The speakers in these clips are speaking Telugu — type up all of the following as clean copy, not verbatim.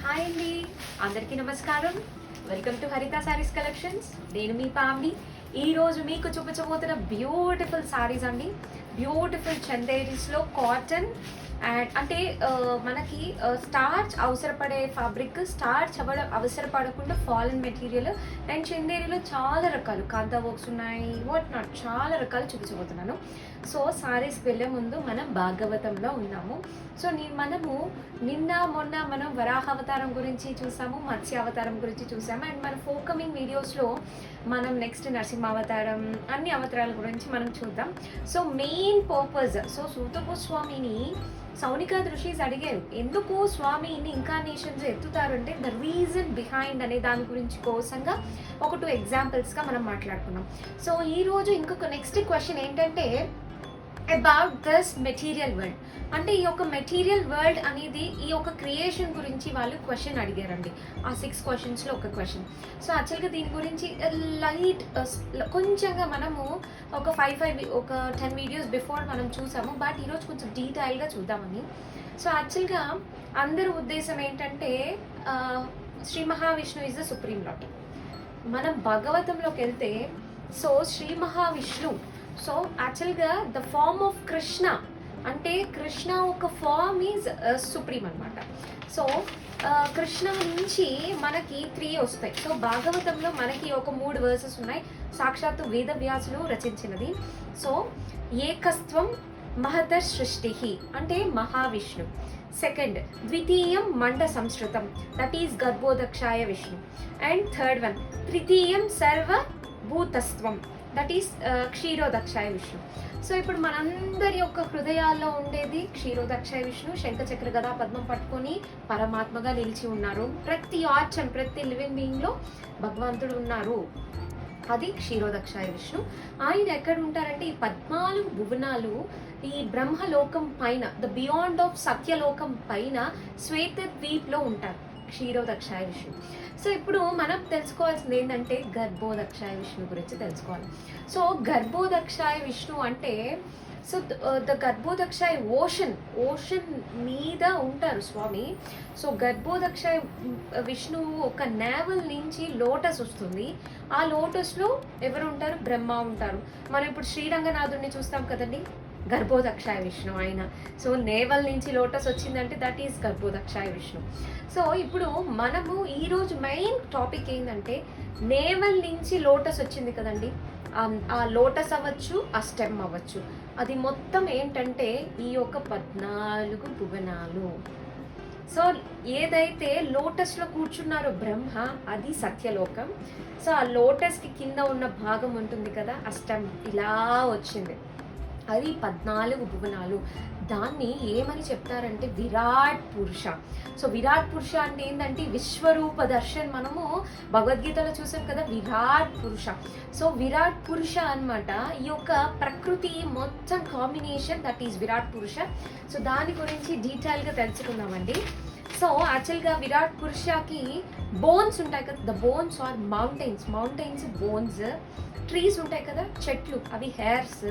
హాయ్ అండి, అందరికీ నమస్కారం. వెల్కమ్ టు హరిత సారీస్ కలెక్షన్స్. నేను మీ పామ్ని. ఈరోజు మీకు చూపించబోతున్న బ్యూటిఫుల్ సారీస్ అండి. బ్యూటిఫుల్ చందేరీస్లో కాటన్ అండ్ అంటే మనకి స్టార్చ్ అవసరపడే ఫ్యాబ్రిక్, స్టార్చ్ అవసరపడకుండా ఫాలన్ మెటీరియల్ అండ్ చందేరీలో చాలా రకాలు కాంతా వర్క్స్ ఉన్నాయి, వాట్ నాట్ చాలా రకాలు చూపించబోతున్నాను. సో సారీస్కి వెళ్ళే ముందు మనం భాగవతంలో ఉన్నాము. సో మనము నిన్న మొన్న మనం వరాహ అవతారం గురించి చూసాము, మత్స్య అవతారం గురించి చూసాము అండ్ మన ఫోకమింగ్ వీడియోస్లో మనం నెక్స్ట్ నరసింహ అవతారం, అన్ని అవతారాల గురించి మనం చూద్దాం. సో మెయిన్ పర్పస్, సో సూత గోస్వామిని సౌనికా ఋషిస్ అడిగారు, ఎందుకు స్వామి ఇన్ని ఇన్కార్నేషన్స్ ఎత్తుతారు అంటే ద రీజన్ బిహైండ్ అనే దాని గురించి కోసంగా ఒక 2 ఎగ్జాంపుల్స్గా మనం మాట్లాడుకున్నాం. సో ఈరోజు ఇంకొక నెక్స్ట్ క్వశ్చన్ ఏంటంటే అబౌట్ దిస్ మెటీరియల్ వరల్డ్. అంటే ఈ యొక్క మెటీరియల్ వరల్డ్ అనేది ఈ యొక్క క్రియేషన్ గురించి వాళ్ళు క్వశ్చన్ అడిగారండి. ఆ 6 క్వశ్చన్స్లో ఒక క్వశ్చన్. సో యాక్చువల్గా దీని గురించి లైట్ కొంచెంగా మనము ఒక 10 వీడియోస్ బిఫోర్ మనం చూసాము, బట్ ఈరోజు కొంచెం డీటెయిల్గా చూద్దామని. సో యాక్చువల్గా అందరి ఉద్దేశం ఏంటంటే Shri Mahavishnu is the supreme lord. మనం భాగవతంలోకి వెళ్తే సో శ్రీ మహావిష్ణు, సో యాక్చువల్గా ద ఫార్మ్ ఆఫ్ కృష్ణ, అంటే కృష్ణ ఒక ఫార్మ్ ఈజ్ సుప్రీం అనమాట. సో కృష్ణ నుంచి మనకి 3 వస్తాయి. సో భాగవతంలో మనకి ఒక 3 వర్సెస్ ఉన్నాయి, సాక్షాత్తు వేదవ్యాసులు రచించినది. సో ఏకస్త్వం మహతర్ సృష్టి అంటే మహావిష్ణు. సెకండ్ ద్వితీయం మండ సంస్కృతం, that is Garbhodakshayi Vishnu. And third one తృతీయం సర్వభూతస్త్వం, that is Kshirodakshayi Vishnu. So ఇప్పుడు మనందరి యొక్క హృదయాల్లో ఉండేది క్షీరోదక్షాయ విష్ణు. శంఖచక్ర గదా పద్మం పట్టుకొని పరమాత్మగా నిలిచి ఉన్నారు. ప్రతి ఆచం, ప్రతి లివింగ్ బీయింగ్లో భగవంతుడు ఉన్నారు, అది క్షీరోదక్షాయ విష్ణు. ఆయన ఎక్కడ ఉంటారంటే ఈ 14 భువనాలు, ఈ బ్రహ్మలోకం పైన, ద బియాండ్ ఆఫ్ సత్యలోకం పైన శ్వేత ద్వీప్లో ఉంటారు క్షీరోదక్షాయ విష్ణు. సో ఇప్పుడు మనం తెలుసుకోవాల్సింది ఏంటంటే గర్భోదక్షాయ విష్ణు గురించి తెలుసుకోవాలి. సో గర్భోదక్షాయ విష్ణు అంటే సో ద గర్భోదక్షాయ ఓషన్ మీద ఉంటారు స్వామి. సో గర్భోదక్షాయ విష్ణువు ఒక నేవల్ నుంచి లోటస్ వస్తుంది. ఆ లోటస్లో ఎవరు ఉంటారు? బ్రహ్మ ఉంటారు. మనం ఇప్పుడు శ్రీరంగనాథుడిని చూస్తాం కదండి, గర్భోదక్షాయ విష్ణు ఆయన. సో నేవల్ నుంచి లోటస్ వచ్చిందంటే that is Garbhodakshayi Vishnu. So ఇప్పుడు మనము ఈరోజు మెయిన్ టాపిక్ ఏంటంటే నేవల్ నుంచి లోటస్ వచ్చింది కదండి, ఆ లోటస్ అవ్వచ్చు, ఆ స్టెమ్ అవ్వచ్చు, అది మొత్తం ఏంటంటే ఈ యొక్క 14 భువనాలు. సో ఏదైతే లోటస్లో కూర్చున్నారో బ్రహ్మ, అది సత్యలోకం. సో ఆ లోటస్కి కింద ఉన్న భాగం ఉంటుంది కదా, ఆ స్టెమ్ ఇలా వచ్చింది, అది 14 భువనాలు. దాన్ని ఏమని చెప్తారంటే విరాట్ పురుష. సో విరాట్ పురుష అంటే ఏంటంటే విశ్వరూప దర్శన్, మనము భగవద్గీతలో చూసాం కదా విరాట్ పురుష. సో విరాట్ పురుష అన్నమాట ఈ యొక్క ప్రకృతి మొత్తం combination, that is Virat Purusha. So దాని గురించి డీటెయిల్గా తెలుసుకుందామండి. సో యాక్చువల్గా విరాట్ పురుషకి బోన్స్ ఉంటాయి కదా, the bones are mountains bones. Trees ఉంటాయి కదా, చెట్లు, అవి హెయిర్స్.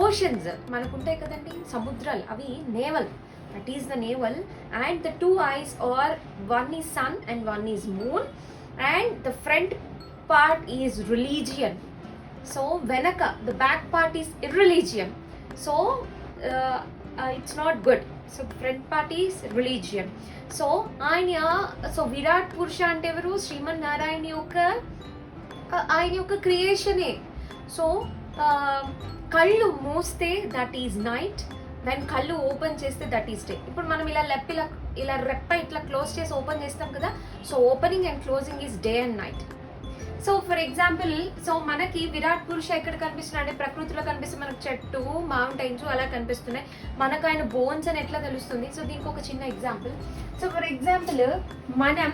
ఓషన్స్ మనకు ఉంటాయి కదండి, సముద్రాలు, అవి navel, that is the navel. And the 2 eyes are one is sun and one is moon. And the front part is religion. So వెనక the back part is irreligion. So it's not good. So front part is religion. So so Virat Purusha అంటే ఎవరు? శ్రీమన్ నారాయణ ఆయన యొక్క క్రియేషనే. సో కళ్ళు మూస్తే దట్ ఈజ్ నైట్, దెన్ కళ్ళు ఓపెన్ చేస్తే దట్ ఈజ్ డే. ఇప్పుడు మనం ఇలా రెప్ప ఇట్లా క్లోజ్ చేసి ఓపెన్ చేస్తాం కదా, so opening and closing is day and night. So for example, so మనకి విరాట్ పురుష ఎక్కడ కనిపిస్తున్నాయి అంటే ప్రకృతిలో కనిపిస్తుంది, మనకు చెట్టు, మౌంటైన్స్ అలా కనిపిస్తున్నాయి. మనకు ఆయన బోన్స్ అని ఎట్లా తెలుస్తుంది? సో దీనికి ఒక చిన్న ఎగ్జాంపుల్. సో ఫర్ ఎగ్జాంపుల్ మనం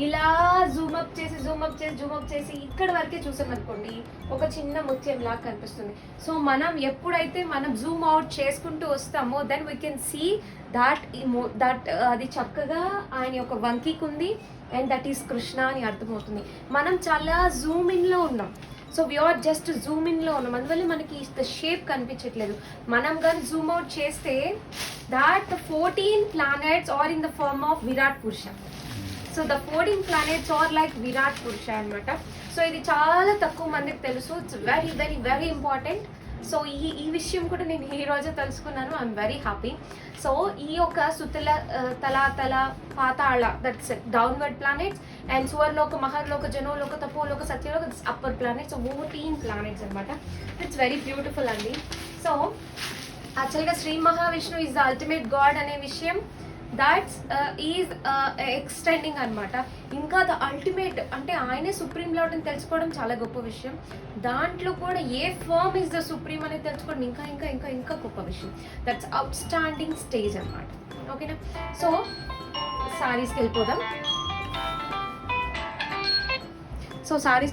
ఇలా జూమప్ చేసి ఇక్కడ వరకే చూసాం అనుకోండి, ఒక చిన్న ముత్యం లాగా కనిపిస్తుంది. సో మనం ఎప్పుడైతే మనం జూమ్ అవుట్ చేసుకుంటూ వస్తామో then we can see that అది చక్కగా ఆయన యొక్క వంకికుంది అండ్ దట్ ఈస్ కృష్ణ అని అర్థమవుతుంది. మనం చాలా జూమ్ ఇన్లో ఉన్నాం. సో వీఆర్ జస్ట్ జూమ్ ఇన్లో ఉన్నాం, అందువల్ల మనకి ద షేప్ కనిపించట్లేదు. మనం కానీ జూమ్ అవుట్ చేస్తే that 14 planets are in the form of Virat Purusha. So the 14 planets are like Virat Purusha అనమాట. సో ఇది చాలా తక్కువ మందికి తెలుసు. It's very very very important. So ఈ విషయం కూడా నేను ఈ రోజే తెలుసుకున్నాను. I'm very happy. సో ఈ యొక్క Sutala Talatala Patala, that's downward planets, and Suvarloka, Maharloka, Janoloka, Tapoloka, Satyaloka, upper planets. So 14 planets అనమాట. ఇట్స్ వెరీ బ్యూటిఫుల్ అండి. సో యాక్చువల్గా Shri Mahavishnu is the ultimate god అనే విషయం దాట్స్ ఈజ్ ఎక్స్టెండింగ్ అనమాట. ఇంకా ద అల్టిమేట్ అంటే ఆయనే సుప్రీం లార్డ్ అని తెలుసుకోవడం చాలా గొప్ప విషయం. దాంట్లో కూడా ఏ ఫార్మ్ ఈజ్ ద సుప్రీం అనేది తెలుసుకోవడం ఇంకా ఇంకా ఇంకా ఇంకా గొప్ప విషయం. దట్స్ అవుట్ స్టాండింగ్ స్టేజ్ అనమాట. ఓకేనా? సో సారీస్కి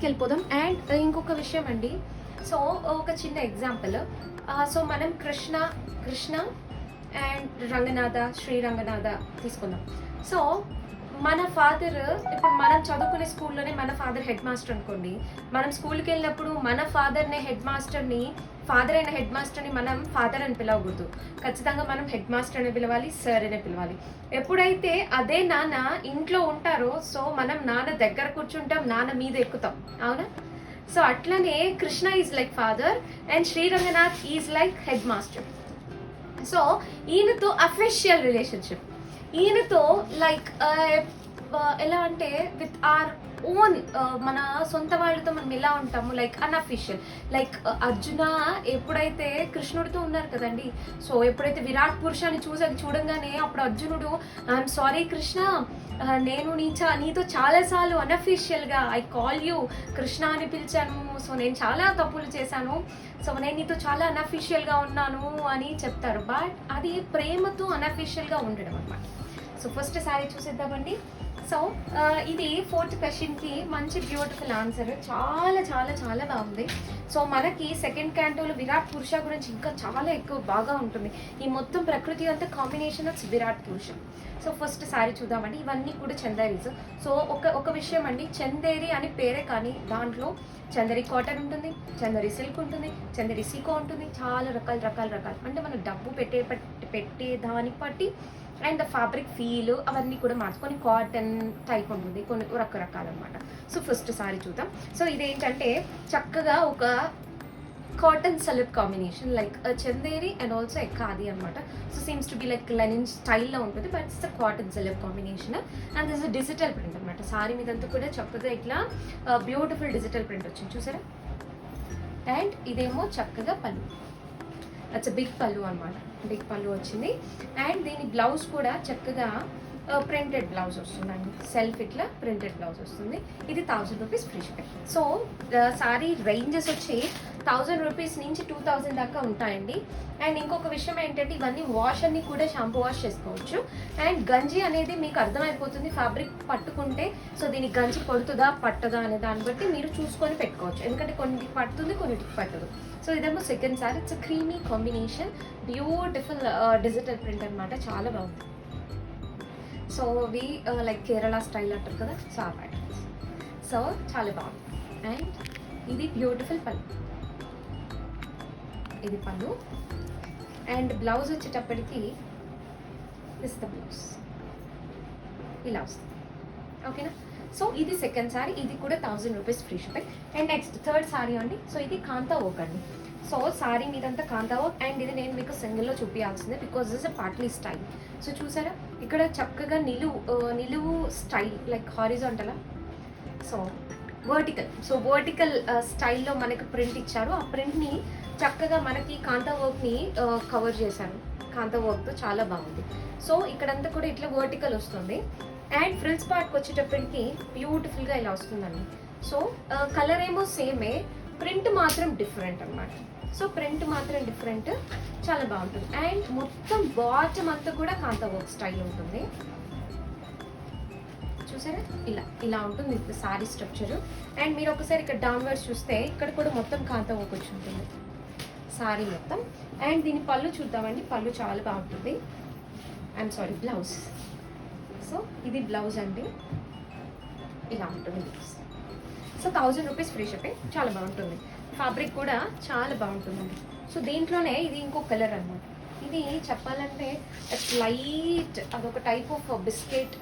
వెళ్ళిపోదాం. అండ్ ఇంకొక విషయం అండి. సో ఒక చిన్న ఎగ్జాంపుల్. సో మనం కృష్ణ అండ్ రంగనాథ, శ్రీ రంగనాథ తీసుకుందాం. సో మన ఫాదర్, ఇప్పుడు మనం చదువుకునే స్కూల్లోనే మన ఫాదర్ హెడ్ మాస్టర్ అనుకోండి. మనం స్కూల్కి వెళ్ళినప్పుడు మన ఫాదర్ అయిన హెడ్ మాస్టర్ని మనం ఫాదర్ అని పిలవకూడదు. ఖచ్చితంగా మనం హెడ్ మాస్టర్ అని పిలవాలి, సార్ అనే పిలవాలి. ఎప్పుడైతే అదే నాన్న ఇంట్లో ఉంటారో, సో మనం నాన్న దగ్గర కూర్చుంటాం, నాన్న మీద ఎక్కుతాం, అవునా? సో అట్లనే Krishna is like father and Shri Ranganath is like headmaster. So ఈయనతో అఫీషియల్ రిలేషన్షిప్, ఈయనతో లైక్ ఎలా అంటే విత్ ఆర్ ఓన్, మన సొంత వాళ్ళతో మనం ఎలా ఉంటాము, లైక్ అన్అఫీషియల్. లైక్ అర్జున ఎప్పుడైతే కృష్ణుడితో ఉన్నారు కదండి, సో ఎప్పుడైతే విరాట్ పురుషాన్ని చూడంగానే అప్పుడు అర్జునుడు, ఐఎమ్ సారీ కృష్ణ, నేను నీతో చాలాసార్లు అన్అఫీషియల్గా ఐ కాల్ యూ కృష్ణ అని పిలిచాను, సో నేను చాలా తప్పులు చేశాను, సో నేను నీతో చాలా అన్అఫీషియల్గా ఉన్నాను అని చెప్తారు. బట్ అది ప్రేమతో అన్అఫీషియల్గా ఉండడం అనమాట. సో ఫస్ట్ సారీ చూసేద్దామండి. సో ఇది 4th క్వశ్చన్కి మంచి బ్యూటిఫుల్ ఆన్సర్. చాలా చాలా చాలా బాగుంది. సో మనకి సెకండ్ క్యాంటోలో విరాట్ పురుష గురించి ఇంకా చాలా ఎక్కువ బాగా ఉంటుంది. ఈ మొత్తం ప్రకృతి అంతా combination of Virat Purusha. So first sorry చూద్దామండి. ఇవన్నీ కూడా చందేరీస్. సో ఒక విషయం అండి, చందేరి అని పేరే కానీ దాంట్లో చందేరి కాటన్ ఉంటుంది, చందేరి సిల్క్ ఉంటుంది, చందేరి సీకో ఉంటుంది, చాలా రకాలు అంటే మనం డబ్బు పెట్టే దాన్ని బట్టి అండ్ ద ఫ్యాబ్రిక్ ఫీల్ అవన్నీ కూడా మార్చుకొని కాటన్ టైప్ ఉంటుంది, కొన్ని రకరకాలు అనమాట. సో ఫస్ట్ సారీ చూద్దాం. సో ఇదేంటంటే చక్కగా ఒక cotton silk combination, like Chanderi and also khadi అనమాట. So seems to be like linen స్టైల్లో ఉంటుంది, but it's cotton silk combination and this digital print అనమాట. సారీ మీదంతా కూడా చక్కగా ఇట్లా బ్యూటిఫుల్ డిజిటల్ ప్రింట్ వచ్చింది, చూసారా? అండ్ ఇదేమో చక్కగా పళ్ళు, అట్స్ బిగ్ పళ్ళు అనమాట, బిగ్ పళ్ళు వచ్చింది. అండ్ దీని బ్లౌజ్ కూడా చక్కగా ప్రింటెడ్ బ్లౌజ్ వస్తుందండి, సెల్ఫ్ ఇట్లా ప్రింటెడ్ బ్లౌజ్ వస్తుంది. ఇది 1000 rupees free shipping. So sorry ranges వచ్చి 1000 రూపీస్ నుంచి 2000 దాకా ఉంటాయండి. అండ్ ఇంకొక విషయం ఏంటంటే ఇవన్నీ వాష్ అన్ని కూడా షాంపూ వాష్ చేసుకోవచ్చు. అండ్ గంజి అనేది మీకు అర్థమైపోతుంది ఫ్యాబ్రిక్ పట్టుకుంటే. సో దీనికి గంజి పడుతుందా పట్టదా అనే దాన్ని బట్టి మీరు చూసుకొని పెట్టుకోవచ్చు, ఎందుకంటే కొన్నిటికి పడుతుంది, కొన్నిటికి పట్టదు. సో ఇదేమో second sorry. It's creamy combination, beautiful digital print అనమాట, చాలా బాగుంది. So we like Kerala style అంటారు కదా, సో ఆ ప్యాటర్న్స్. సో చాలా బాగుంది. అండ్ ఇది బ్యూటిఫుల్ పళ్ళు, ఇది పళ్ళు. అండ్ బ్లౌజ్ వచ్చేటప్పటికి దిస్ ద బ్లౌజ్ ఇలా వస్తుంది, ఓకేనా? సో ఇది సెకండ్ సారీ, ఇది కూడా 1000 rupees free shipping. And next third sari అండి. సో ఇది కాంతా వర్క్ అండి. సో సారీ మీదంతా కాంతా వర్క్. అండ్ ఇది నేను మీకు సింగిల్లో చూపించాల్సిందే because this a partly style. So చూసారా ఇక్కడ చక్కగా నిలువు స్టైల్, లైక్ హారిజాంటలా, సో వర్టికల్. సో వర్టికల్ స్టైల్లో మనకు ప్రింట్ ఇచ్చారు. ఆ ప్రింట్ని చక్కగా మనకి కాంతా వర్క్ని కవర్ చేశారు, కాంతా వర్క్తో చాలా బాగుంది. సో ఇక్కడంతా కూడా ఇట్లా వర్టికల్ వస్తుంది. అండ్ ఫ్రిల్స్ పార్ట్కి వచ్చేటప్పటికి బ్యూటిఫుల్గా ఇలా వస్తుందండి. సో కలర్ ఏమో సేమే, ప్రింట్ మాత్రం డిఫరెంట్ అనమాట. సో ప్రింట్ మాత్రం డిఫరెంట్, చాలా బాగుంటుంది. అండ్ మొత్తం బాటమ్ అంతా కూడా కాంతా వర్క్ స్టైల్ ఉంటుంది, చూసారా? ఇలా ఉంటుంది సారీ స్ట్రక్చర్. అండ్ మీరు ఒకసారి ఇక్కడ డౌన్వర్డ్స్ చూస్తే ఇక్కడ కూడా మొత్తం కాంతా వర్క్ వచ్చి ఉంటుంది సారీ మొత్తం. అండ్ దీని పళ్ళు చూద్దామండి. పళ్ళు చాలా బాగుంటుంది. I'm sorry, blouse. సో ఇది బ్లౌజ్ అండి, ఇలా ఉంటుంది blouse. So 1000 rupees free shipping, చాలా బాగుంటుంది. ఫ్యాబ్రిక్ కూడా చాలా బాగుంటుందండి. సో దీంట్లోనే ఇది ఇంకో కలర్ అనమాట. ఇది చెప్పాలంటే లైట్, అదొక టైప్ ఆఫ్ బిస్కెట్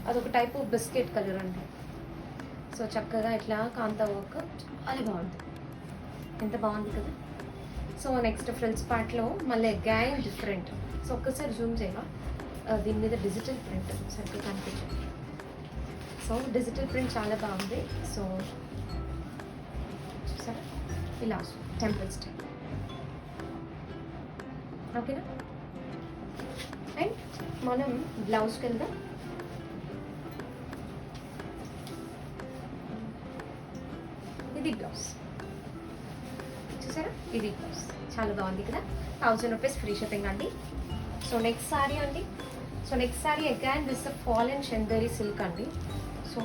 అదొక టైపు బిస్కెట్ కలర్ అండి. సో చక్కగా ఇట్లా కాంతా వర్క్ చాలా బాగుంది, ఎంత బాగుంది కదా. సో నెక్స్ట్ ఫ్రిల్స్ పార్ట్లో మళ్ళీ అగైన్ డిఫరెంట్. సో ఒక్కసారి జూమ్ చేయవా, దీని మీద డిజిటల్ ప్రింట్ సరిగ్గా కనిపించదు. సో డిజిటల్ ప్రింట్ చాలా బాగుంది. సో చూసారా ఇలా టెంపుల్ స్టైల్, ఓకేనా. అండ్ మనం బ్లౌజ్కి వెళ్దాం. ఇది బ్లౌజ్ చూసారా, ఇది బ్లౌజ్ చాలా బాగుంది కదా. 1000 రూపీస్ ఫ్రీ షిప్పింగ్ అండి. సో నెక్స్ట్ సారీ అండి. So next sorry again this fall and Chanderi silk అండి. సో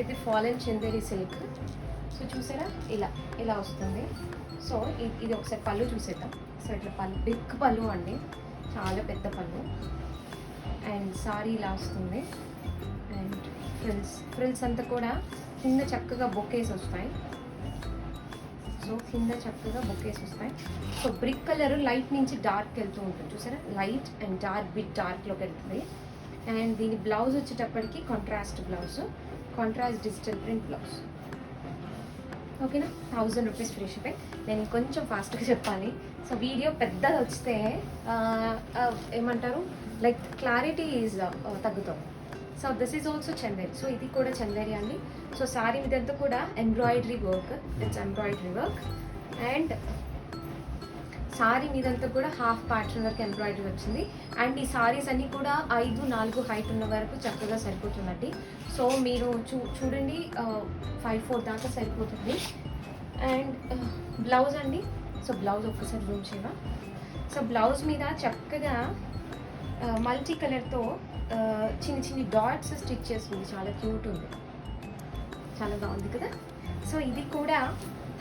ఇది fall and Chanderi silk. So చూసారా ఇలా ఇలా వస్తుంది. సో ఇది ఒకసారి పళ్ళు చూసేద్దాం. సో ఇట్లా పళ్ళు బిగ్ పళ్ళు అండి, చాలా పెద్ద పళ్ళు. అండ్ సారీ ఇలా వస్తుంది. అండ్ ఫ్రిల్స్ అంతా కూడా కింద చక్కగా బొకేస్ వస్తాయి. సో కింద చక్కగా బొకేస్ వస్తాయి. సో బ్రిక్ కలర్ లైట్ నుంచి డార్క్ వెళ్తూ ఉంటుంది చూసారా, లైట్ అండ్ డార్క్ బిట్ డార్క్లోకి వెళ్తుంది. అండ్ దీని బ్లౌజ్ వచ్చేటప్పటికి contrast blouse, contrast digital print blouse, ఓకేనా. 1000 రూపీస్ ఫ్రీ షిప్పింగ్. నేను కొంచెం ఫాస్ట్గా చెప్పాలి. సో వీడియో పెద్దది వస్తే ఏమంటారు లైక్ క్లారిటీ ఈజ్ తగ్గుతుంది. So this is also Chanderi. So ఇది కూడా చందేరి అండి. సో సారీ ఇదంతా కూడా embroidery work, it's embroidery work. And sari మీదంతా కూడా హాఫ్ ప్యాటర్న్ వరకు ఎంబ్రాయిడరీ వచ్చింది. అండ్ ఈ సారీస్ అన్నీ కూడా 5'4" హైట్ ఉన్న వరకు చక్కగా సరిపోతుందండి. సో మీరు చూడండి 5'4" దాకా సరిపోతుంది. అండ్ బ్లౌజ్ అండి. సో బ్లౌజ్ ఒక్కసారి జూమ్ చేయవా. సో బ్లౌజ్ మీద చక్కగా మల్టీ కలర్తో చిన్న చిన్న డాట్స్ స్టిచ్ చేస్తుంది, చాలా క్యూట్ ఉంది, చాలా బాగుంది కదా. సో ఇది కూడా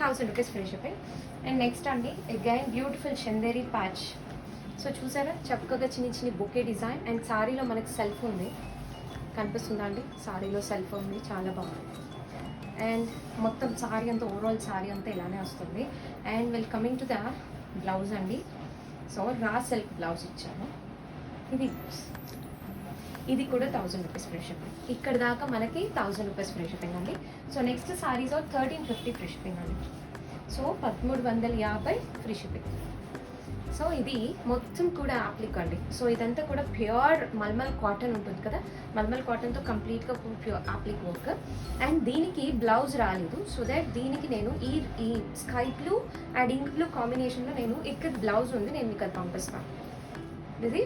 1000 rupees free shipping. And next అండి again beautiful Chanderi patch. So చూసారా చక్కగా చిన్న చిన్న బొకే డిజైన్. అండ్ సారీలో మనకి సెల్ఫ్ ఉంది, కనిపిస్తుందా అండి, సారీలో సెల్ఫ్ ఉంది, చాలా బాగుంది. అండ్ మొత్తం సారీ అంతా ఓవరాల్ సారీ అంతా ఇలానే వస్తుంది. And well coming to the blouse అండి. సో రా సిల్క్ బ్లౌజ్ ఇచ్చాను. ఇది కూడా 1000 రూపీస్ ఫ్రీ షిప్పింగ్. ఇక్కడ దాకా మనకి 1000 రూపీస్ ఫ్రీ షిప్పింగ్ అండి. So next saris 1350 free shipping అండి. So 1350 free shipping. సో ఇది మొత్తం కూడా అప్లిక్ అండి. సో ఇదంతా కూడా ప్యూర్ మల్మల్ కాటన్ ఉంటుంది కదా, మల్మల్ కాటన్తో కంప్లీట్గా ప్యూర్ అప్లిక్ వర్క్. అండ్ దీనికి బ్లౌజ్ రాలేదు. సో దట్ దీనికి నేను ఈ sky blue and ink blue కాంబినేషన్లో నేను ఇక్కడ బ్లౌజ్ ఉంది, నేను మీకు అది పంపిస్తాను. ఇది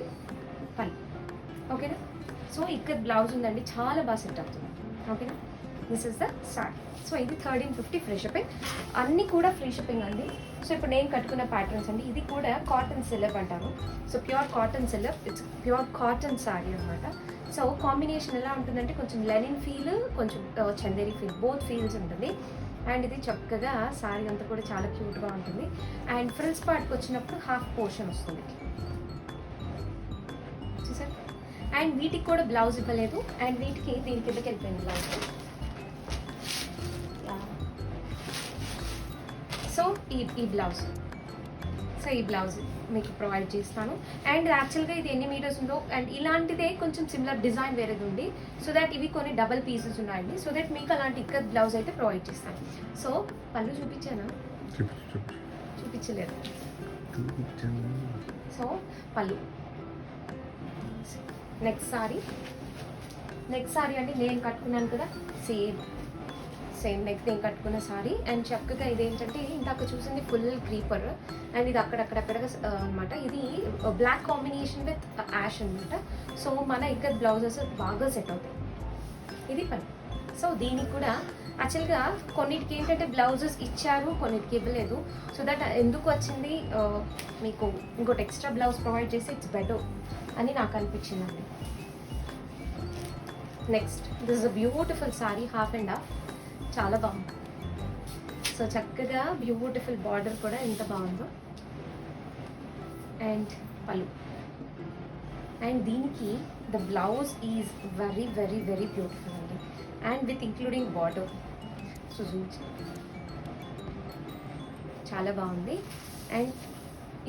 పని, ఓకేనా. సో ఇక్కడ బ్లౌజ్ ఉందండి, చాలా బాగా సెట్ అవుతుంది, ఓకేనా. This is the sorry. So ఇది 1350 ఫ్రీ షిప్పింగ్. అన్నీ కూడా ఫ్రీ షిప్పింగ్ అండి. సో ఇప్పుడు నేను కట్టుకున్న ప్యాటర్న్స్ అండి. ఇది కూడా కాటన్ సిలబ్ అంటారు. So pure cotton slub, it's pure cotton sari అనమాట. సో కాంబినేషన్ ఎలా ఉంటుందంటే కొంచెం లెనిన్ ఫీల్, కొంచెం చందేరి ఫీల్, బోత్ ఫీల్స్ ఉంటుంది. అండ్ ఇది చక్కగా సారీ అంతా కూడా చాలా క్యూట్గా ఉంటుంది. అండ్ ఫ్రిల్స్ పార్ట్కి వచ్చినప్పుడు హాఫ్ పోర్షన్ వస్తుంది చూసారు. అండ్ వీటికి కూడా బ్లౌజ్ ఇవ్వలేదు. అండ్ వీటికి దీని కిందకి వెళ్ళిపోయింది బ్లౌజ్. సో ఈ బ్లౌజ్, సో ఈ బ్లౌజ్ మీకు ప్రొవైడ్ చేస్తాను. అండ్ యాక్చువల్గా ఇది ఎన్ని మీటర్స్ ఉందో అండ్ ఇలాంటిదే కొంచెం సిమిలర్ డిజైన్ వేరేది ఉంది. సో దట్ ఇవి కొన్ని డబల్ పీసెస్ ఉన్నాయండి. సో దట్ మీకు అలాంటి ఇక్కడ బ్లౌజ్ అయితే ప్రొవైడ్ చేస్తాను. సో పళ్ళు చూపించానా, చూపించలేదు. సో పళ్ళు. నెక్స్ట్ సారీ అండి నేను కట్టుకున్నాను కదా, సేమ్ నెక్స్ట్ నేను కట్టుకున్న సారీ. అండ్ చక్కగా ఇదేంటంటే ఇందాక చూసింది ఫుల్ క్రీపర్ అండ్ ఇది అక్కడక్కడక్కడగా అనమాట. ఇది బ్లాక్ కాంబినేషన్ విత్ యాష్ అనమాట. సో మన ఇక్కడ బ్లౌజెస్ బాగా సెట్ అవుతాయి. ఇది పని. సో దీనికి కూడా యాక్చువల్గా కొన్నిటికి ఏంటంటే బ్లౌజెస్ ఇచ్చారు, కొన్నిటికి ఇవ్వలేదు. సో దట్ ఎందుకు వచ్చింది మీకు ఇంకోటి ఎక్స్ట్రా బ్లౌజ్ ప్రొవైడ్ చేసి ఇట్స్ బెటర్ అని నాకు అనిపించిందండి. Next this is a beautiful sorry, half and half, చాలా బాగుంది. సో చక్కగా బ్యూటిఫుల్ బార్డర్ కూడా ఎంత బాగుందో. అండ్ పళ్ళు. అండ్ దీనికి the blouse is very very very beautiful అండి. And with including border. So చాలా బాగుంది. అండ్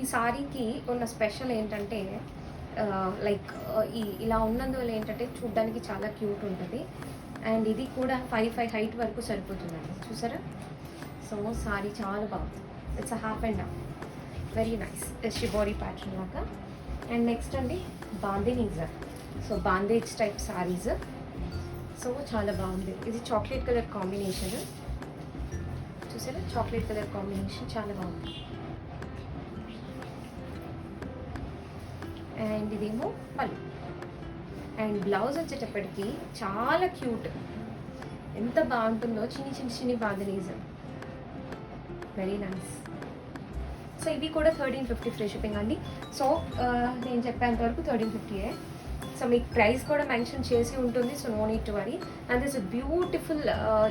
ఈ సారీకి ఉన్న స్పెషల్ ఏంటంటే లైక్ ఇలా ఉన్నందువల్ల ఏంటంటే చూడ్డానికి చాలా క్యూట్ ఉంటుంది. అండ్ ఇది కూడా 5'5" హైట్ వరకు సరిపోతుందండి, చూసారా. సో సారీ చాలా బాగుంది. It's half and half, very nice shibori pattern లాగా. అండ్ నెక్స్ట్ అండి bandhanis, so bandhej type saris. So చాలా బాగుంది. ఇది చాక్లెట్ కలర్ కాంబినేషన్, చూసారా, చాక్లెట్ కలర్ కాంబినేషన్ చాలా బాగుంది. అండ్ ఇదేమో పళ్ళు. అండ్ బ్లౌజ్ వచ్చేటప్పటికి చాలా క్యూట్, ఎంత బాగుంటుందో, చిన్ని చిన్ని చిన్ని బాందినీస్, వెరీ నైస్. సో ఇవి కూడా 1350 ఫ్రీ షిప్పింగ్ అండి. సో నేను చెప్పేంత వరకు 1350. సో మీకు ప్రైస్ కూడా మెన్షన్ చేసి ఉంటుంది, so no need to worry. And this beautiful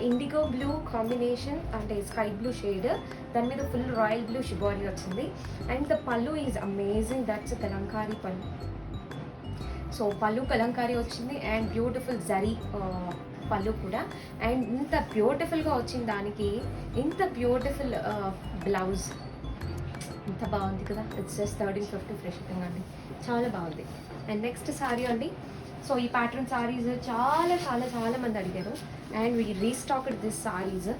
indigo blue combination, అంటే స్కై బ్లూ షేడ్, దాని మీద ఫుల్ రాయల్ బ్లూ షిబోరి వచ్చింది. And the pallu is amazing, that's kalamkari pallu. So పళ్ళు కలంకారీ వచ్చింది అండ్ బ్యూటిఫుల్ జరీ పళ్ళు కూడా. అండ్ ఇంత బ్యూటిఫుల్గా వచ్చింది దానికి, ఇంత బ్యూటిఫుల్ బ్లౌజ్, ఇంత బాగుంది కదా. ఇట్స్ జస్ట్ 1350 ఫ్రీ షిప్పింగ్ అండి, చాలా బాగుంది. అండ్ నెక్స్ట్ సారీ అండి. సో ఈ ప్యాటర్న్ సారీస్ చాలా చాలా చాలా మంది అడిగారు and we restocked this saris.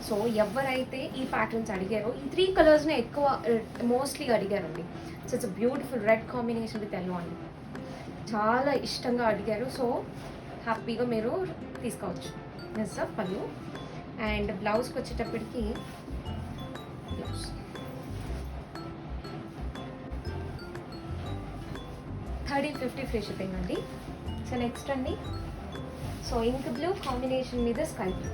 So ఎవరైతే ఈ ప్యాటర్న్స్ అడిగారో ఈ 3 కలర్స్ని ఎక్కువ మోస్ట్లీ అడిగారండి. So it's beautiful red combination with yellow అండి, చాలా ఇష్టంగా అడిగారు. సో హ్యాపీగా మీరు తీసుకోవచ్చు. ఎస్ పళ్ళు. అండ్ బ్లౌజ్కి వచ్చేటప్పటికి బ్లౌజ్ 1350 ఫ్రీ షిప్పింగ్ అండి. సో నెక్స్ట్ అండి, సో ఇంక్ బ్లూ కాంబినేషన్ మీద స్కై బ్లూ,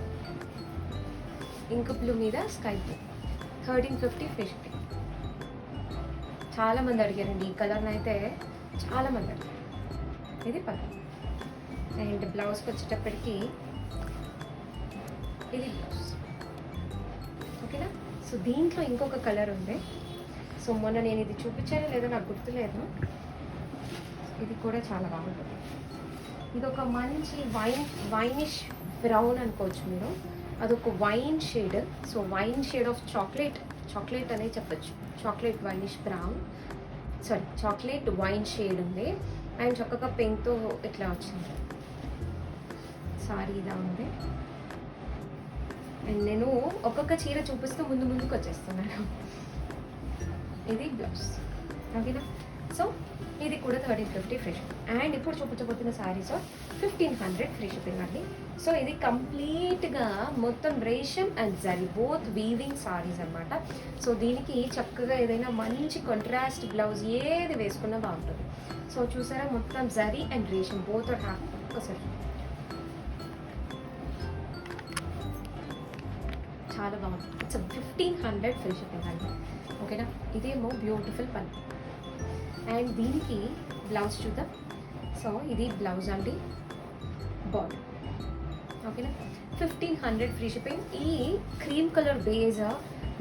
ఇంక్ బ్లూ మీద స్కై బ్లూ, 1350 ఫ్రీ షిప్పింగ్. చాలామంది అడిగారండి ఈ కలర్ని అయితే, చాలామంది అడిగారు. ఇది పళ్ళు. అండ్ బ్లౌజ్కి వచ్చేటప్పటికి ఇది బ్లౌజ్, ఓకేనా. సో దీంట్లో ఇంకొక కలర్ ఉంది. సో మొన్న నేను ఇది చూపించాను లేదో నాకు గుర్తులేదు. ఇది కూడా చాలా బాగుంటుంది. ఇది ఒక మంచి వైనిష్ బ్రౌన్ అనుకోవచ్చు మీరు, అదొక wine shade. So wine shade of chocolate అనే చెప్పచ్చు. Chocolate winish brown, sorry chocolate wine shade ఉంది. అండ్ చక్కగా పెయింట్తో ఇట్లా వచ్చింది సారీ, ఇలా ఉంది. అండ్ నేను ఒక్కొక్క చీర చూపిస్తూ ముందుకు వచ్చేస్తున్నాను. ఇది బ్లౌజ్, ఓకేనా. సో ఇది కూడా 1350 ఫ్రీ షిప్పింగ్. అండ్ ఇప్పుడు చూపించబోతున్న శారీస్ 1500 ఫ్రీ షిప్పింగ్ అండి. సో ఇది కంప్లీట్గా మొత్తం రేషం and zari both weaving saris అనమాట. సో దీనికి చక్కగా ఏదైనా మంచి కాంట్రాస్ట్ బ్లౌజ్ ఏది వేసుకున్నా బాగుంటుంది. సో చూసారా, మొత్తం జరీ అండ్ రేషం బోత్ ఆర్ హ్యాపీ. ఒకసారి చాలా బాగుంది. ఇట్స్ 1500 ఫ్రీ షిప్పింగ్ అండి, ఓకేనా. ఇదేమో బ్యూటిఫుల్ పని. అండ్ దీనికి బ్లౌజ్ చూద్దాం. సో ఇది బ్లౌజ్ అండి, బార్డర్, ఓకేనా. 1500 ఫ్రీ షిప్పింగ్. ఈ cream colour beige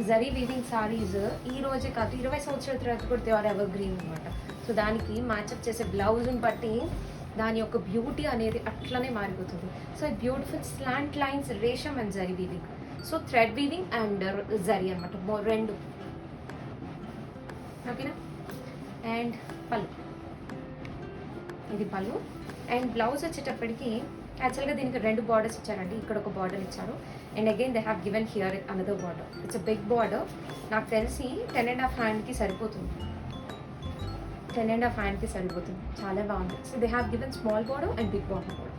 zari weaving saris ఈ రోజే కాదు 20 సంవత్సరాల తర్వాత కూడా దే ఆర్ ఎవర్ గ్రీన్ అనమాట. సో దానికి మ్యాచ్అప్ చేసే బ్లౌజ్ని బట్టి దాని యొక్క బ్యూటీ అనేది అట్లనే మారిపోతుంది. సో బ్యూటిఫుల్ స్లాంట్ లైన్స్, రేషం and zari weaving. So thread weaving and zari అనమాట, రెండు, ఓకేనా. అండ్ పళ్ళు, ఇది పళ్ళు. అండ్ బ్లౌజ్ వచ్చేటప్పటికి యాక్చువల్గా దీనికి 2 బార్డర్స్ ఇచ్చారండి. ఇక్కడ ఒక బార్డర్ ఇచ్చారు and again they have given here another border. It's a big border. నాకు తెలిసి 10.5 హ్యాండ్కి సరిపోతుంది, 10.5 హ్యాండ్కి సరిపోతుంది. చాలా బాగుంది. So they have given small border and big border కూడా.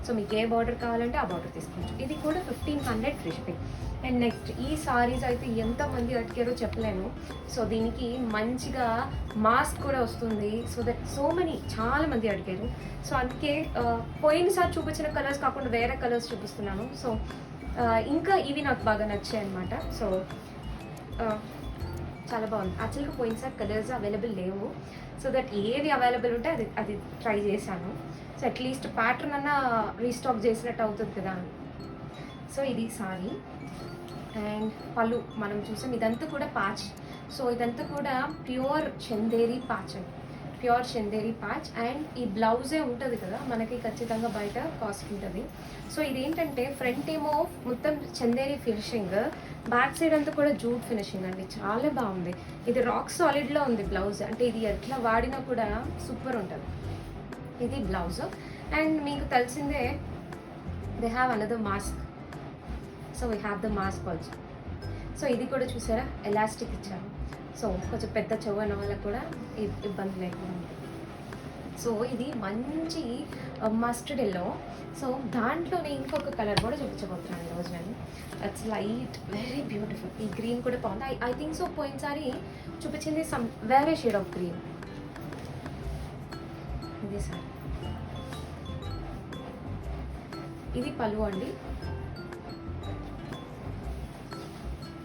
సో మీకు ఏ బార్డర్ కావాలంటే ఆ బార్డర్ తీసుకోవచ్చు. ఇది కూడా 1500 ఫ్రీ షిప్పింగ్. అండ్ నెక్స్ట్ ఈ సారీస్ అయితే ఎంతమంది అడిగారో చెప్పలేను. సో దీనికి మంచిగా మాస్క్ కూడా వస్తుంది. సో దట్ సో మెనీ చాలా మంది అడిగారు. సో అందుకే పోయినసారి చూపించిన కలర్స్ కాకుండా వేరే కలర్స్ చూపిస్తున్నాను. సో ఇంకా ఇవి నాకు బాగా నచ్చాయి అనమాట. సో చాలా బాగుంది. యాక్చువల్గా పోయినసారి కలర్స్ అవైలబుల్ లేవు. సో దట్ ఏవి అవైలబుల్ ఉంటే అది ట్రై చేశాను. సో అట్లీస్ట్ ప్యాటర్న్ అన్న రీస్టాక్ చేసినట్టు అవుతుంది కదా. సో ఇది సారీ అండ్ పళ్ళు మనం చూసాం. ఇదంతా కూడా ప్యాచ్. సో ఇదంతా కూడా ప్యూర్ చందేరి ప్యాచ్ అండి. Pure Chanderi patch. అండ్ ఈ బ్లౌజే ఉంటుంది కదా మనకి ఖచ్చితంగా బయట కాస్ట్ ఉంటుంది. సో ఇదేంటంటే ఫ్రంట్ ఏమో మొత్తం చందేరి ఫినిషింగ్, బ్యాక్ సైడ్ అంతా కూడా జూట్ ఫినిషింగ్ అండి. చాలా బాగుంది. ఇది రాక్ సాలిడ్లో ఉంది బ్లౌజ్, అంటే ఇది ఎట్లా వాడినా కూడా సూపర్ ఉంటుంది. ఇది బ్లౌజ్. అండ్ మీకు తెలిసిందే they have another mask. So we have the mask also. So ఇది కూడా చూసారా ఎలాస్టిక్ ఇచ్చారు. సో కొంచెం పెద్ద చెవు అన్న వాళ్ళకి కూడా ఇబ్బంది లేకుండా ఉంటుంది. సో ఇది మంచి మస్టర్డ్ ఎల్లో. సో దాంట్లోనే ఇంకొక కలర్ కూడా చూపించబోతున్నాను ఈరోజు నేను. It's light very beautiful. ఈ గ్రీన్ కూడా బాగుంది. ఐ థింక్ సో పోయినసారి చూపించింది సమ్ వేరే షేడ్ ఆఫ్ గ్రీన్. ఇది సార్, ఇది పళ్ళు అండి.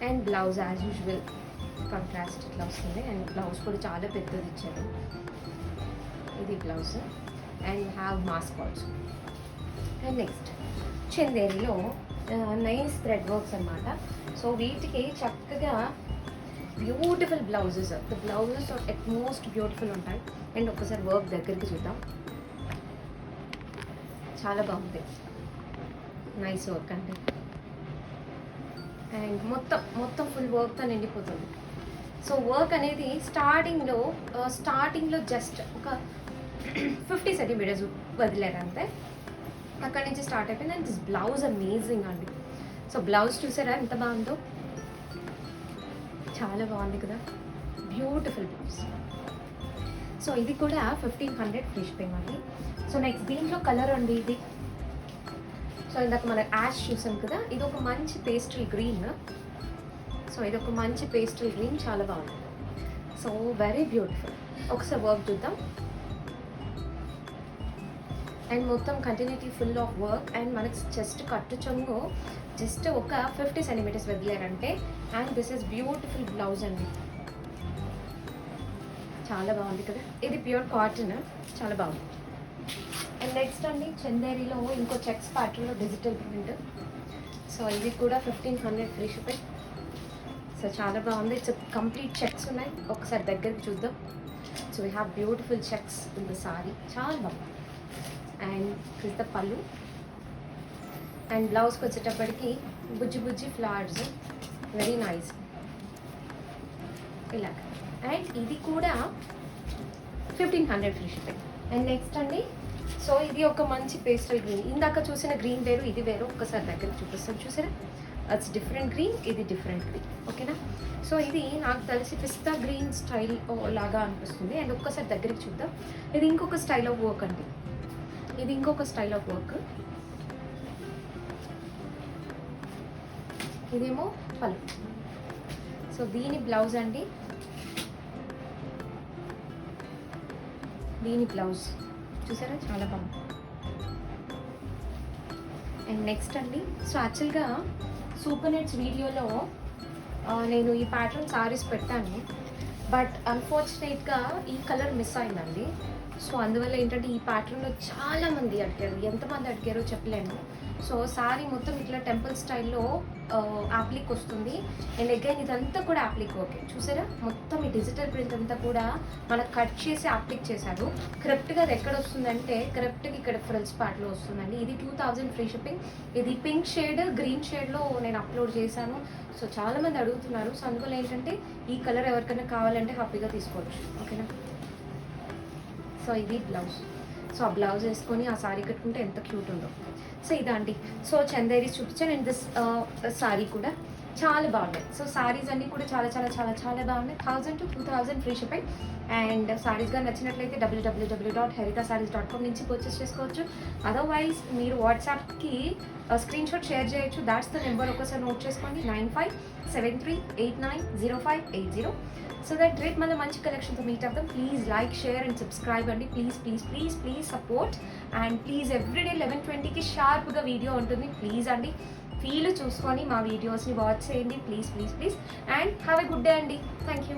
And blouse as usual contrast ఇట్లా వస్తుంది. అండ్ బ్లౌజ్ కూడా చాలా పెద్దది ఇచ్చారు. ఇది blouse. And have mask also. And next చందేరిలో నైస్ థ్రెడ్ వర్క్స్ అనమాట. సో వీటికి చక్కగా beautiful blouses, the blouses at most beautiful ఉంటాయి. అండ్ ఒకసారి వర్క్ దగ్గరికి చూద్దాం. చాలా బాగుంది, నైస్ వర్క్ అండి. అండ్ మొత్తం ఫుల్ వర్క్తో నిండిపోతుంది. సో వర్క్ అనేది స్టార్టింగ్లో జస్ట్ ఒక 50 సెంటీమీటర్స్ వదిలేరు అంతే. అక్కడి నుంచి స్టార్ట్ అయిపోయింది. అండ్ దిస్ బ్లౌజ్ అమేజింగ్ అండి. సో బ్లౌజ్ చూసారా ఎంత బాగుందో, చాలా బాగుంది కదా, బ్యూటిఫుల్ బ్లౌజ్. సో ఇది కూడా 1500 ఫ్రీ షిప్పింగ్ అండి. సో నెక్స్ట్ దీంట్లో కలర్ అండి ఇది. సో ఇందాక మనం యాష్ చూసాం కదా, ఇది ఒక మంచి పేస్టల్ గ్రీన్. సో ఇది ఒక మంచి పేస్టల్ గ్రీన్, చాలా బాగుంది. So very beautiful. ఒకసారి వర్క్ చూద్దాం. అండ్ మొత్తం continuity full of work. And మనకి జస్ట్ కట్టు చెంగు జస్ట్ ఒక 50 సెంటీమీటర్స్ వదిలేరంటే. And this is beautiful blouse అండి, చాలా బాగుంది కదా. ఇది ప్యూర్ కాటన్, చాలా బాగుంది. అండ్ నెక్స్ట్ అండి చందేరిలో ఇంకో చెక్స్ ప్యాటర్న్లో డిజిటల్ ప్రింట్. సో ఇది కూడా 1500 ఫ్రీ షిప్పింగ్. సో చాలా బాగుంది. ఇట్స్ కంప్లీట్ చెక్స్ ఉన్నాయి. ఒకసారి దగ్గరికి చూద్దాం. So we have beautiful checks in the sorry, చాలా బాగుంది. అండ్ ఇస్ ద పళ్ళు. అండ్ బ్లౌజ్కి వచ్చేటప్పటికి బుజ్జి ఫ్లవర్స్, వెరీ నైస్ ఇలాగ. అండ్ ఇది కూడా 1500 ఫ్రీ షిప్పింగ్. అండ్ నెక్స్ట్ అండి, సో ఇది ఒక మంచి పేస్టల్ గ్రీన్. ఇందాక చూసిన గ్రీన్ వేరు, ఇది వేరు. ఒక్కసారి దగ్గర చూపిస్తాను చూసారా, అట్స్ డిఫరెంట్ గ్రీన్, ఇది డిఫరెంట్ గ్రీన్. ఓకేనా. సో ఇది నాకు తెలిసి పిస్తా గ్రీన్ స్టైల్ లాగా అనిపిస్తుంది. అండ్ ఒక్కసారి దగ్గరికి చూద్దాం. ఇది ఇంకొక స్టైల్ ఆఫ్ వర్క్ అండి, ఇది ఇంకొక స్టైల్ ఆఫ్ వర్క్. ఇదేమో పళ్ళు. సో దీని బ్లౌజ్ అండి, దీని బ్లౌజ్ చూసారా, చాలా బాగుంది. అండ్ నెక్స్ట్ అండి, సో యాక్చువల్గా సూపర్ నెట్స్ వీడియోలో నేను ఈ ప్యాటర్న్ సారీస్ పెట్టాను. బట్ అన్ఫార్చునేట్గా ఈ కలర్ మిస్ అయిందండి. సో అందువల్ల ఏంటంటే ఈ ప్యాటర్న్లో చాలామంది అడిగారు, ఎంతమంది అడిగారో చెప్పలేను. సో సారీ మొత్తం ఇట్లా టెంపుల్ స్టైల్లో యాప్లిక్ వస్తుంది. అండ్ అగైన్ ఇదంతా కూడా యాప్లిక్ ఓకే చూసారా, మొత్తం ఈ డిజిటల్ ప్రింట్ అంతా కూడా మనకు కట్ చేసి యాప్లిక్ చేశారు. కరెక్ట్గా అది ఎక్కడ వస్తుందంటే కరెక్ట్గా ఇక్కడ ఫ్రిల్స్ పార్ట్లో వస్తుందండి. ఇది 2000 ఫ్రీ షిప్పింగ్. ఇది పింక్ షేడ్ గ్రీన్ షేడ్లో నేను అప్లోడ్ చేశాను. సో చాలామంది అడుగుతున్నారు. సో అందువల్ల ఏంటంటే ఈ కలర్ ఎవరికైనా కావాలంటే హ్యాపీగా తీసుకోవచ్చు. ఓకేనా. సో ఇది బ్లౌజ్. సో ఆ బ్లౌజ్ వేసుకొని ఆ సారీ కట్టుకుంటే ఎంత క్యూట్ ఉందో. సో ఇదండి. సో చందేరీస్ చూపించాను. అండ్ దిస్ సారీ కూడా చాలా బాగున్నాయి. సో సారీస్ అన్నీ కూడా చాలా చాలా చాలా చాలా బాగున్నాయి. 1000 to 2000 ఫ్రీ షిప్పింగ్. అండ్ సారీస్గా నచ్చినట్లయితే www.haritasarees.com నుంచి పర్చేస్ చేసుకోవచ్చు. అదర్వైజ్ మీరు వాట్సాప్కి స్క్రీన్ షాట్ షేర్ చేయొచ్చు. దాట్స్ ద నెంబర్, ఒకసారి నోట్ చేసుకోండి, 9573890580. సో దట్ రేట్ మళ్ళీ మంచి కలెక్షన్తో మీట్ అవుతాం. Please like, share and subscribe అండి. Please please please please support. And please everyday 11:20కి షార్ప్గా వీడియో ఉంటుంది. ప్లీజ్ అండి ఫీల్ చూసుకొని మా వీడియోస్ని వాచ్ చేయండి. Please please please. And have a good day అండి. Thank you.